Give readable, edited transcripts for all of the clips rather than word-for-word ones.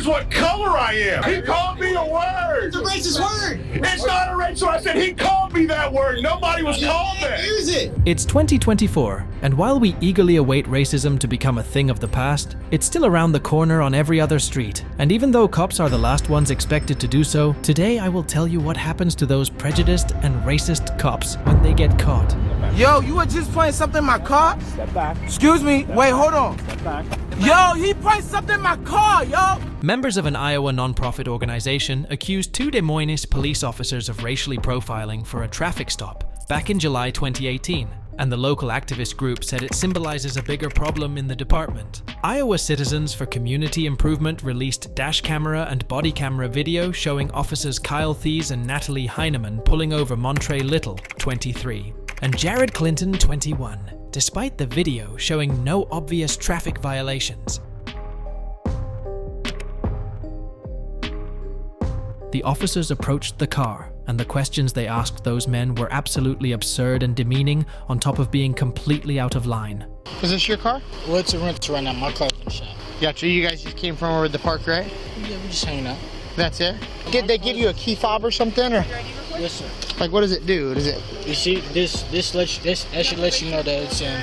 matters what color I am. He called me a word. It's a racist word. It's not a racist. I said he called me that word. Nobody was called that. Use it. It's 2024, and while we eagerly await racism to become a thing of the past, it's still around the corner on every other street. And even though cops are the last ones expected to do so, today I will tell you what happens to those prejudiced and racist cops when they get caught. Yo, you were just playing something in my car? Step back. Excuse me, wait, hold on. Step back. Yo, he played something in my car, yo! Members of an Iowa nonprofit organization accused 2 Des Moines police officers of racially profiling for a traffic stop back in July 2018, and the local activist group said it symbolizes a bigger problem in the department. Iowa Citizens for Community Improvement released dash camera and body camera video showing officers Kyle Thies and Natalie Heineman pulling over Montre Little, 23, and Jared Clinton, 21, despite the video showing no obvious traffic violations. The officers approached the car, and the questions they asked those men were absolutely absurd and demeaning, on top of being completely out of line. Is this your car? Well, it's a rental right now. My car's in the shop. Gotcha. You guys just came from over the park, right? Yeah, we're just hanging out. That's it? Did they give you a key fob or something? Or Yes, sir. like, what does it do? Does it? You see, this should let you know that it's in.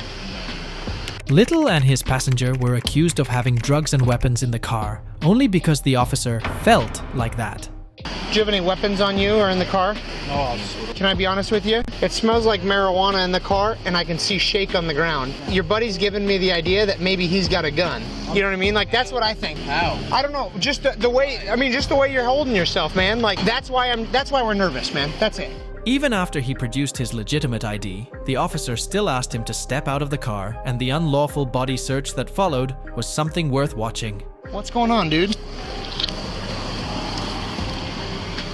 Little and his passenger were accused of having drugs and weapons in the car, only because the officer felt like that. Do you have any weapons on you or in the car? No, officer. Can I be honest with you? It smells like marijuana in the car, and I can see shake on the ground. Your buddy's giving me the idea that maybe he's got a gun. You know what I mean? Like, that's what I think. How? I don't know. Just the way. I mean, just the way you're holding yourself, man. Like, that's why we're nervous, man. That's it. Even after he produced his legitimate ID, the officer still asked him to step out of the car, and the unlawful body search that followed was something worth watching. What's going on, dude?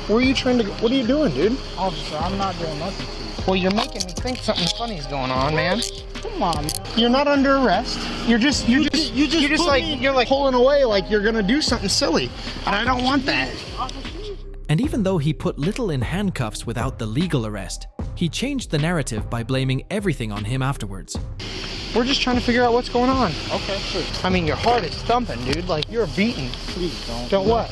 Where are you trying to go? What are you doing, dude? Officer, I'm not doing nothing to you. Well, you're making me think something funny's going on, man. Come on, man. You're not under arrest. You're just like pulling away like you're gonna do something silly. And I don't want that. And even though he put Little in handcuffs without the legal arrest, he changed the narrative by blaming everything on him afterwards. We're just trying to figure out what's going on. Okay, sure. I mean, your heart is thumping, dude. Like, you're beaten. Please don't. Don't what?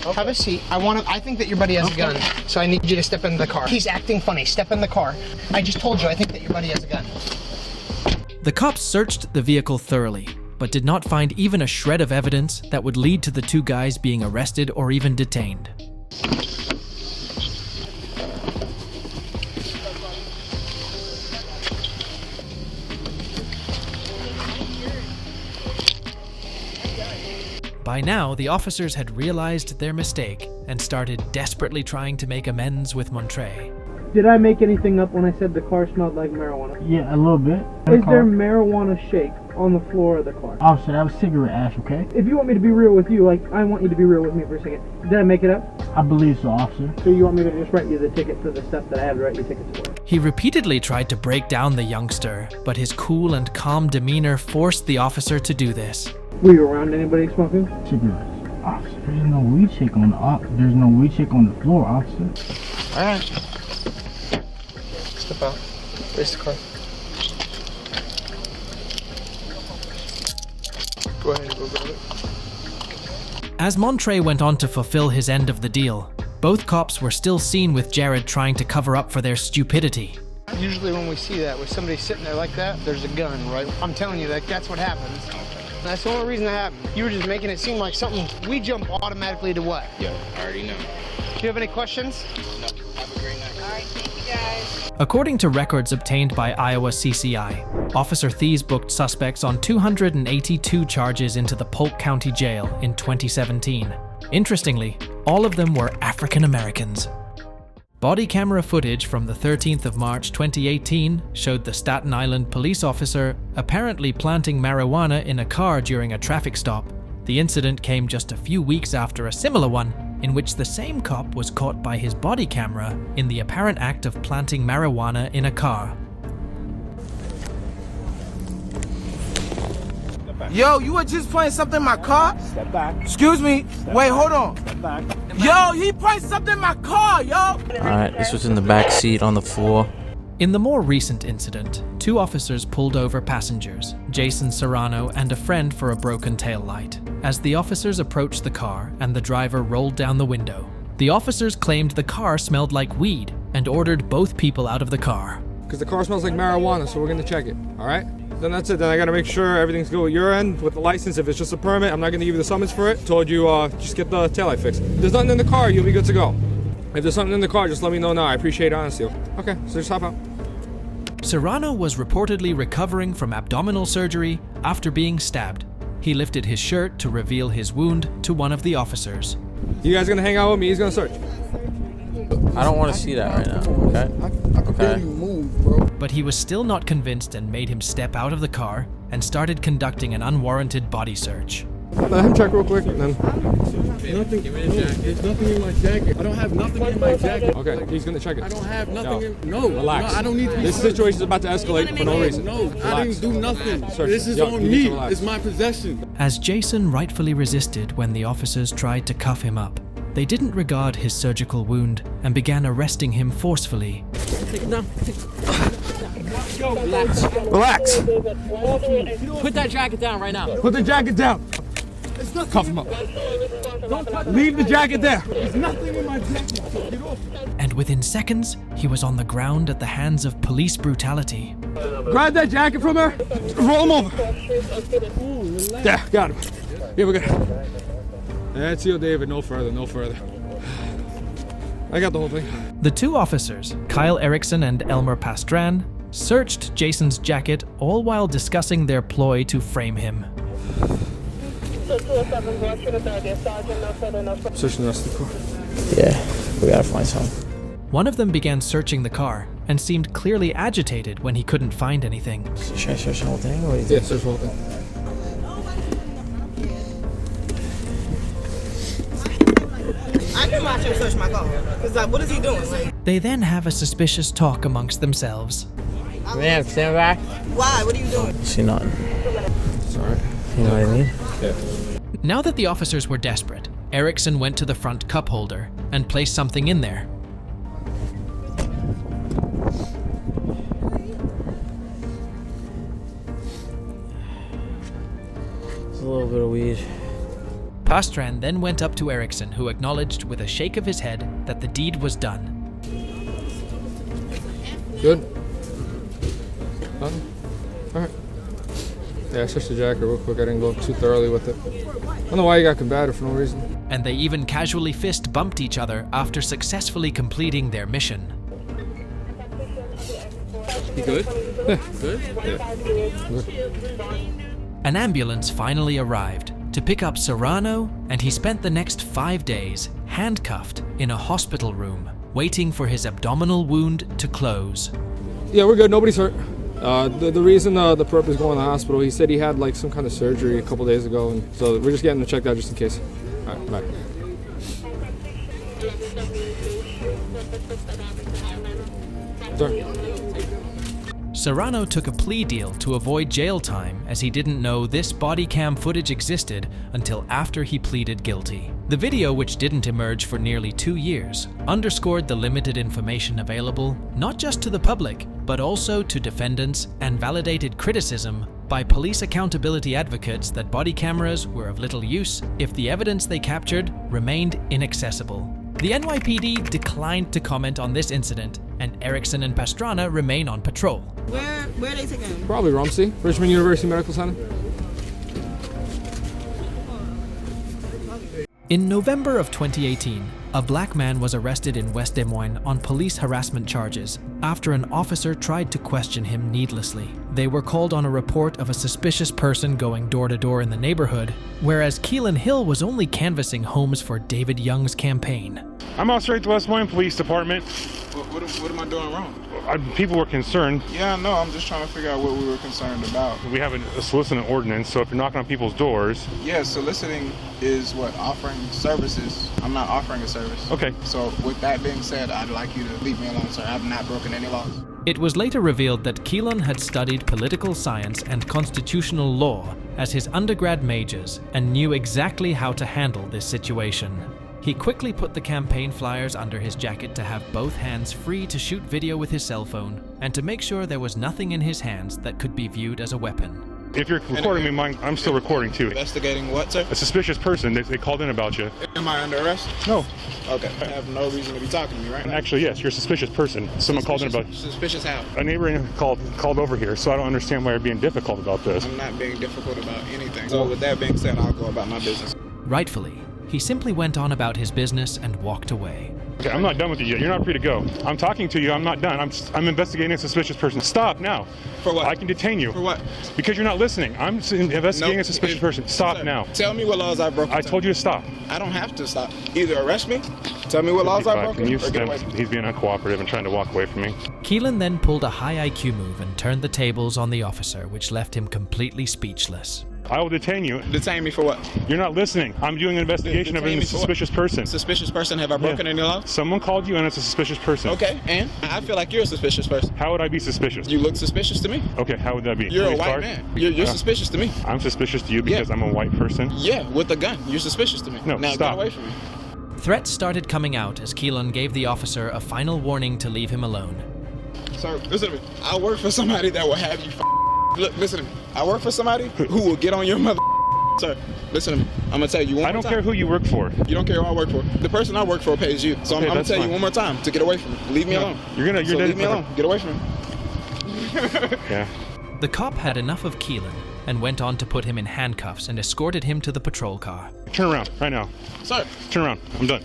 Okay. Have a seat. I think that your buddy has a gun, so I need you to step in the car. He's acting funny. Step in the car. I just told you, I think that your buddy has a gun. The cops searched the vehicle thoroughly, but did not find even a shred of evidence that would lead to the 2 guys being arrested or even detained. By now, the officers had realized their mistake and started desperately trying to make amends with Montre. Did I make anything up when I said the car smelled like marijuana? Yeah, a little bit. Is there marijuana shake on the floor of the car? Officer, that was cigarette ash, okay? If you want me to be real with you, like, I want you to be real with me for a second. Did I make it up? I believe so, officer. So you want me to just write you the ticket for the stuff that I had to write you tickets for? He repeatedly tried to break down the youngster, but his cool and calm demeanor forced the officer to do this. Were you around anybody smoking? Cigarettes. Officer, there's no weed shake on the floor, officer. All right. Step out. Race the car. Go ahead and go grab it. As Montre went on to fulfill his end of the deal, both cops were still seen with Jared trying to cover up for their stupidity. Usually when we see that, with somebody sitting there like that, there's a gun, right? I'm telling you, like, that's what happens. That's the only reason that happened. You were just making it seem like something. We jump automatically to what? Yeah, I already know. Do you have any questions? No. Have a great night. All right, thank you guys. According to records obtained by Iowa CCI, Officer Thies booked suspects on 282 charges into the Polk County Jail in 2017. Interestingly, all of them were African Americans. Body camera footage from the 13th of March 2018 showed the Staten Island police officer apparently planting marijuana in a car during a traffic stop. The incident came just a few weeks after a similar one, in which the same cop was caught by his body camera in the apparent act of planting marijuana in a car. Yo, you were just playing something in my car? Step back. Excuse me, wait, hold on. Step back. Yo, he played something in my car, yo! Alright, this was in the back seat on the floor. In the more recent incident, 2 officers pulled over passengers, Jason Serrano and a friend, for a broken taillight. As the officers approached the car and the driver rolled down the window, the officers claimed the car smelled like weed and ordered both people out of the car. Because the car smells like marijuana, so we're gonna check it, all right? Then that's it. Then I gotta make sure everything's good with your end, with the license. If it's just a permit, I'm not gonna give you the summons for it. Told you, just get the taillight fixed. If there's nothing in the car, you'll be good to go. If there's something in the car, just let me know now. I appreciate honesty. Okay, so just hop out. Serrano was reportedly recovering from abdominal surgery after being stabbed. He lifted his shirt to reveal his wound to one of the officers. You guys gonna hang out with me? He's gonna search. I don't want to see that right now, okay? I can barely move, bro. But he was still not convinced and made him step out of the car and started conducting an unwarranted body search. Let him check real quick, and then... Nothing. There's nothing in my jacket. I don't have nothing in my jacket. Okay, he's gonna check it. I don't have nothing in... No, relax. No, I don't need to be... This situation's about to escalate for no reason. No, Relax. I didn't do nothing. Search. This is Yo, on you need me. to relax. It's my possession. As Jason rightfully resisted when the officers tried to cuff him up, they didn't regard his surgical wound and began arresting him forcefully. Relax. Put that jacket down right now. Put the jacket down. Cuff him up. Leave the jacket there. There's nothing in my jacket. Get off. And within seconds, he was on the ground at the hands of police brutality. Grab that jacket from her. Roll him over. There, got him. Yeah, we're good. That's you, David. No further, no further. I got the whole thing. The 2 officers, Kyle Erickson and Elmer Pastran, searched Jason's jacket, all while discussing their ploy to frame him. Searching the rest of the car. Yeah, we gotta find some. One of them began searching the car and seemed clearly agitated when he couldn't find anything. Should I search the whole thing? What do you Yeah, think? search the whole thing. I can watch him search my car. Cause like, what is he doing? Like, They then have a suspicious talk amongst themselves. Man, stand back. why? What are you doing? See nothing. Sorry. You know what I mean? Yeah. Now that the officers were desperate, Erickson went to the front cup holder and placed something in there. It's a little bit of weed. Pastran then went up to Erickson, who acknowledged with a shake of his head that the deed was done. Good? Nothing? Alright. Yeah, I searched the jacket real quick. I didn't go too thoroughly with it. I don't know why you got combative for no reason. And they even casually fist bumped each other after successfully completing their mission. You good? Yeah. Good? Yeah. Good. An ambulance finally arrived to pick up Serrano, and he spent the next 5 days handcuffed in a hospital room, waiting for his abdominal wound to close. Yeah, we're good. Nobody's hurt. The reason the perp is going to the hospital, he said he had like some kind of surgery a couple days ago, and so we're just getting him checked out just in case. All right, bye. Sorry. Serrano took a plea deal to avoid jail time, as he didn't know this body cam footage existed until after he pleaded guilty. The video, which didn't emerge for nearly 2 years, underscored the limited information available, not just to the public, but also to defendants, and validated criticism by police accountability advocates that body cameras were of little use if the evidence they captured remained inaccessible. The NYPD declined to comment on this incident, and Erickson and Pastrana remain on patrol. Where are they taking him? Probably Rumsey, Richmond University Medical Center. In November of 2018, a black man was arrested in West Des Moines on police harassment charges after an officer tried to question him needlessly. They were called on a report of a suspicious person going door to door in the neighborhood, whereas Keelan Hill was only canvassing homes for David Young's campaign. I'm out straight to West Des Moines Police Department. What am I doing wrong? People were concerned. Yeah, no, I'm just trying to figure out what we were concerned about. We have a soliciting ordinance, so if you're knocking on people's doors... Yeah, soliciting is what? Offering services. I'm not offering a service. Okay. So with that being said, I'd like you to leave me alone, sir. I've not broken any laws. It was later revealed that Keelan had studied political science and constitutional law as his undergrad majors and knew exactly how to handle this situation. He quickly put the campaign flyers under his jacket to have both hands free to shoot video with his cell phone and to make sure there was nothing in his hands that could be viewed as a weapon. If you're recording me, I'm still recording too. Investigating what, sir? A suspicious person. They called in about you. Am I under arrest? No. Okay. I have no reason to be talking to me right now. Actually, yes, you're a suspicious person. Someone called in about you. Suspicious how? A neighbor called over here, so I don't understand why you're being difficult about this. I'm not being difficult about anything. So with that being said, I'll go about my business. Rightfully, he simply went on about his business and walked away. Okay, I'm not done with you yet. You're not free to go. I'm talking to you. I'm not done. I'm investigating a suspicious person. Stop now. For what? I can detain you. For what? Because you're not listening. I'm investigating a suspicious person. Stop sir, now. Tell me what laws I've broken. I told you to stop. I don't have to stop. Either arrest me, tell me what laws I've broken, or get away from me. He's being uncooperative and trying to walk away from me. Keelan then pulled a high IQ move and turned the tables on the officer, which left him completely speechless. I will detain you. Detain me for what? You're not listening. I'm doing an investigation of a suspicious person. Suspicious person? Have I broken any laws? Someone called you and it's a suspicious person. Okay, and? I feel like you're a suspicious person. How would I be suspicious? You look suspicious to me. Okay, how would that be? You're a white man. You're suspicious to me. I'm suspicious to you because I'm a white person? Yeah, with a gun. You're suspicious to me. No, now stop. Get away from me. Threats started coming out as Keelan gave the officer a final warning to leave him alone. Sir, listen to me. I work for somebody that will have you Look, listen to me. I work for somebody who will get on your mother. Sir, listen to me. I'm gonna tell you one more time. I don't care who you work for. You don't care who I work for. The person I work for pays you. So I'm gonna tell you one more time to get away from me. Leave me alone. Leave me alone. Get away from me. Yeah. The cop had enough of Keelan and went on to put him in handcuffs and escorted him to the patrol car. Turn around right now. Sir. Turn around. I'm done.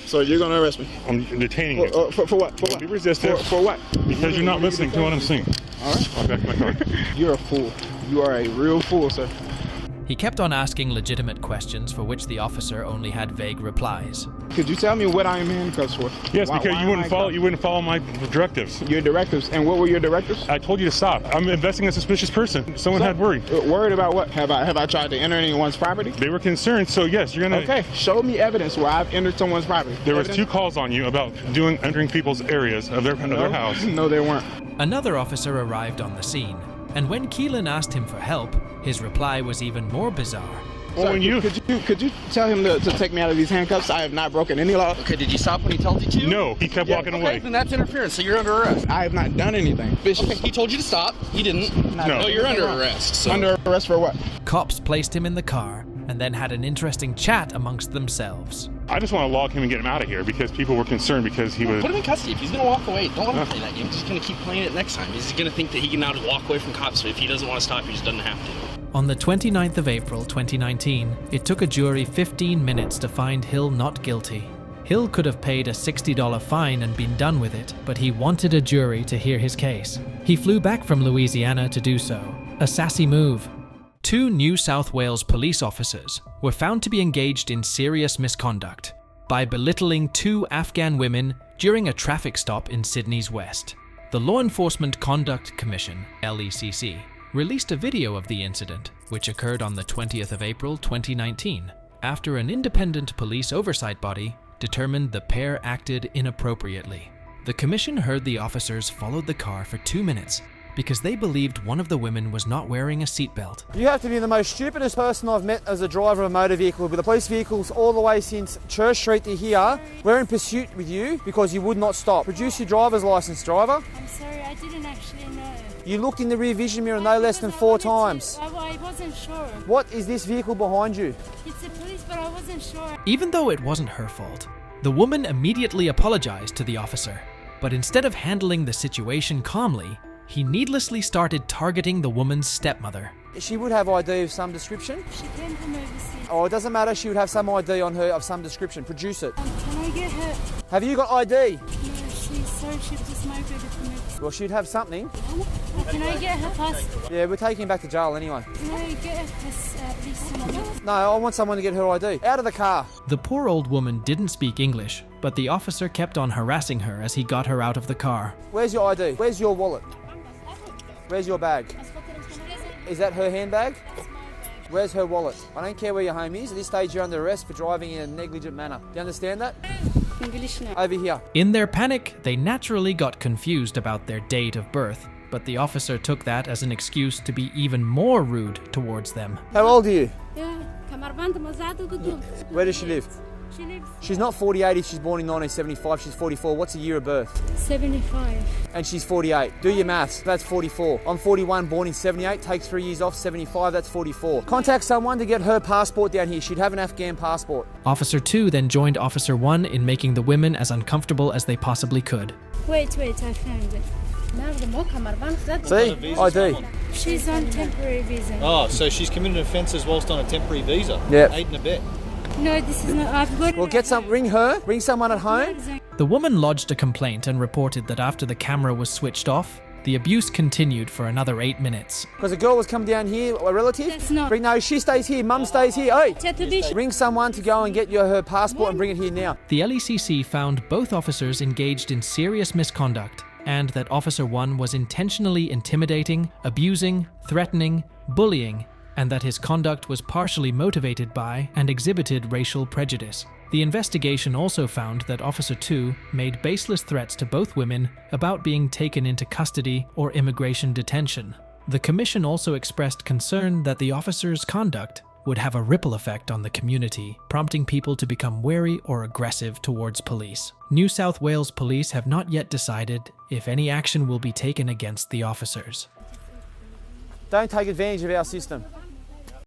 So you're gonna arrest me? I'm detaining you. For what? For what? Be resistive. For what? Because you're not listening to what I'm saying. All right. I'll back to my car. You're a fool. You are a real fool, sir. He kept on asking legitimate questions for which the officer only had vague replies. Could you tell me what I am handcuffed for? Yes, because you wouldn't follow my directives. Your directives? And what were your directives? I told you to stop. I'm investigating a suspicious person. Someone had worried. Worried about what? Have I tried to enter anyone's property? They were concerned, so yes, you're gonna... Okay, show me evidence where I've entered someone's property. There was 2 calls on you about entering people's areas of their house. No, there weren't. Another officer arrived on the scene, and when Keelan asked him for help, his reply was even more bizarre. Well, could you tell him to take me out of these handcuffs? I have not broken any law. Okay, did you stop when he told you to? No, he kept walking away. Then that's interference, so you're under arrest. I have not done anything. Okay, he told you to stop. He didn't. No, you're under arrest. So. Under arrest for what? Cops placed him in the car and then had an interesting chat amongst themselves. I just want to log him and get him out of here because people were concerned because he was... Put him in custody. If he's going to walk away, don't let him play that game. He's just going to keep playing it next time. He's going to think that he can now just walk away from cops, so if he doesn't want to stop, he just doesn't have to. On the 29th of April 2019, it took a jury 15 minutes to find Hill not guilty. Hill could have paid a $60 fine and been done with it, but he wanted a jury to hear his case. He flew back from Louisiana to do so. A sassy move. 2 New South Wales police officers were found to be engaged in serious misconduct by belittling 2 Afghan women during a traffic stop in Sydney's west. The Law Enforcement Conduct Commission, LECC, released a video of the incident, which occurred on the 20th of April 2019, after an independent police oversight body determined the pair acted inappropriately. The commission heard the officers followed the car for 2 minutes because they believed one of the women was not wearing a seatbelt. You have to be the most stupidest person I've met as a driver of a motor vehicle, with the police vehicles all the way since Church Street to here. We're in pursuit with you because you would not stop. Produce your driver's license, driver. I'm sorry, I didn't actually know. You looked in the rear vision mirror no less than 4 times. I wasn't sure. What is this vehicle behind you? It's the police, but I wasn't sure. Even though it wasn't her fault, the woman immediately apologized to the officer. But instead of handling the situation calmly, he needlessly started targeting the woman's stepmother. She would have ID of some description. She came from overseas. Oh, it doesn't matter. She would have some ID on her of some description. Produce it. Can I get her? Have you got ID? No, she just migrated from overseas. Well, she'd have something. Can I get her passport? Yeah, we're taking her back to jail anyway. Can I get her please? No, I want someone to get her ID. Out of the car. The poor old woman didn't speak English, but the officer kept on harassing her as he got her out of the car. Where's your ID? Where's your wallet? Where's your bag? Is that her handbag? Where's her wallet? I don't care where your home is. At this stage, you're under arrest for driving in a negligent manner. Do you understand that? Over here. In their panic, they naturally got confused about their date of birth, but the officer took that as an excuse to be even more rude towards them. How old are you? Yeah, Where does she live? She lives She's not 48 if she's born in 1975. She's 44. What's the year of birth? 75. And she's 48. Do your maths. That's 44. I'm 41, born in 78. Take 3 years off. 75. That's 44. Contact someone to get her passport down here. She'd have an Afghan passport. Officer 2 then joined Officer 1 in making the women as uncomfortable as they possibly could. Wait, I found it. See? ID. She's on temporary visa. Oh, so she's committed offences whilst on a temporary visa? Yep. Aid and abet. No, this is not. I've got Well, get some. Ring her. Ring someone at home. The woman lodged a complaint and reported that after the camera was switched off, the abuse continued for another 8 minutes. Because a girl was come down here, a relative. That's not. Ring, no, she stays here. Mum stays here. Hey, ring someone to go and get her passport and bring it here now. The LECC found both officers engaged in serious misconduct and that Officer 1 was intentionally intimidating, abusing, threatening, bullying, and that his conduct was partially motivated by and exhibited racial prejudice. The investigation also found that Officer 2 made baseless threats to both women about being taken into custody or immigration detention. The commission also expressed concern that the officer's conduct would have a ripple effect on the community, prompting people to become wary or aggressive towards police. New South Wales police have not yet decided if any action will be taken against the officers. Don't take advantage of our system.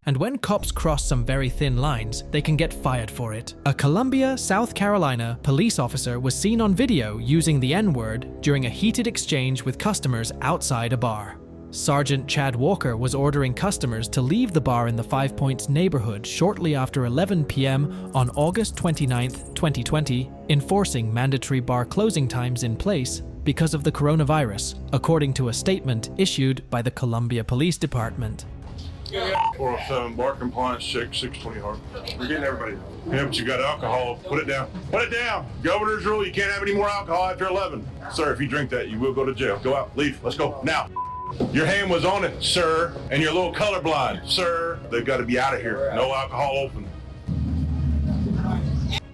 And when cops cross some very thin lines, they can get fired for it. A Columbia, South Carolina police officer was seen on video using the N-word during a heated exchange with customers outside a bar. Sergeant Chad Walker was ordering customers to leave the bar in the Five Points neighborhood shortly after 11 p.m. on August 29, 2020, enforcing mandatory bar closing times in place because of the coronavirus, according to a statement issued by the Columbia Police Department. 407 bar compliance check 620 hard. We're getting everybody. Yeah, but you got alcohol. Put it down. Put it down. Governor's rule, you can't have any more alcohol after 11. Sir, if you drink that, you will go to jail. Go out. Leave. Let's go. Now. Your hand was on it, sir, and you're a little colorblind. Sir, they've got to be out of here. No alcohol open.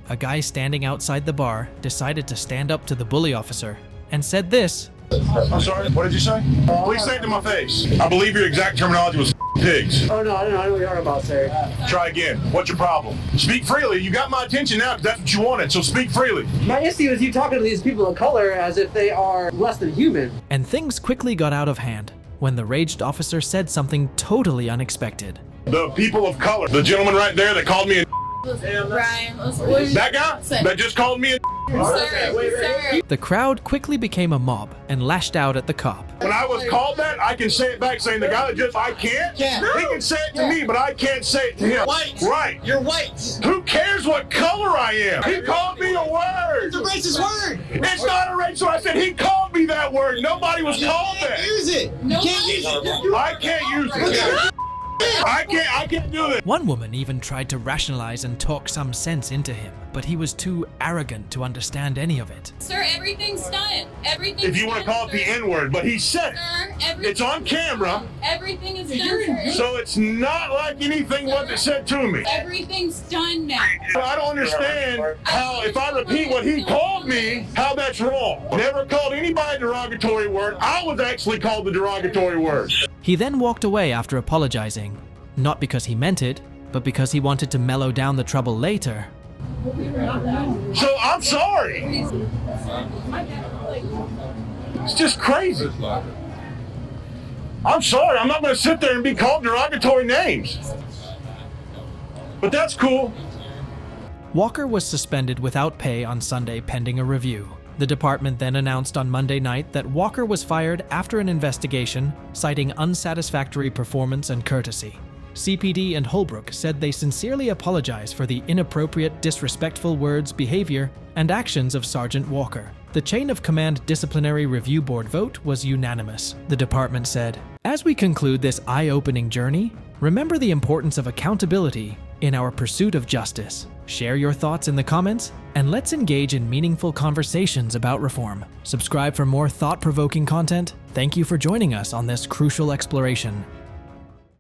A guy standing outside the bar decided to stand up to the bully officer and said this. I'm sorry, what did you say? Please say it to my face. I believe your exact terminology was pigs. Oh, no, I don't know what you're talking about, sir. Try again. What's your problem? Speak freely. You got my attention now because that's what you wanted, so speak freely. My issue is you talking to these people of color as if they are less than human. And things quickly got out of hand when the raged officer said something totally unexpected. The people of color. The gentleman right there that called me a Ryan, that guy that just called me a sir. The crowd quickly became a mob and lashed out at the cop. When I was called that, I can say it back saying the guy that just, I can't. He can say it to me, but I can't say it to him. White. Right. You're white. Who cares what color I am? He called me a word. It's a racist word. It's not a racist word. I said he called me that word. Nobody was called that. Use it. You can't use it. I can't use it. I can't do this. One woman even tried to rationalize and talk some sense into him, but he was too arrogant to understand any of it. Sir, everything's done. Everything's If you want to call it the N-word, but he said it. It's on camera. Everything is done. So it's not like anything what they said to me. Everything's done now. I don't understand how, if I repeat what he called me, how that's wrong. Never called anybody a derogatory word. I was actually called the derogatory word. He then walked away after apologizing, not because he meant it, but because he wanted to mellow down the trouble later. So I'm sorry. It's just crazy. I'm sorry. I'm not going to sit there and be called derogatory names. But that's cool. Walker was suspended without pay on Sunday pending a review. The department then announced on Monday night that Walker was fired after an investigation, citing unsatisfactory performance and courtesy. CPD and Holbrook said they sincerely apologize for the inappropriate, disrespectful words, behavior, and actions of Sergeant Walker. The Chain of Command Disciplinary Review Board vote was unanimous. The department said, "As we conclude this eye-opening journey, remember the importance of accountability in our pursuit of justice. Share your thoughts in the comments, and let's engage in meaningful conversations about reform." Subscribe for more thought-provoking content. Thank you for joining us on this crucial exploration.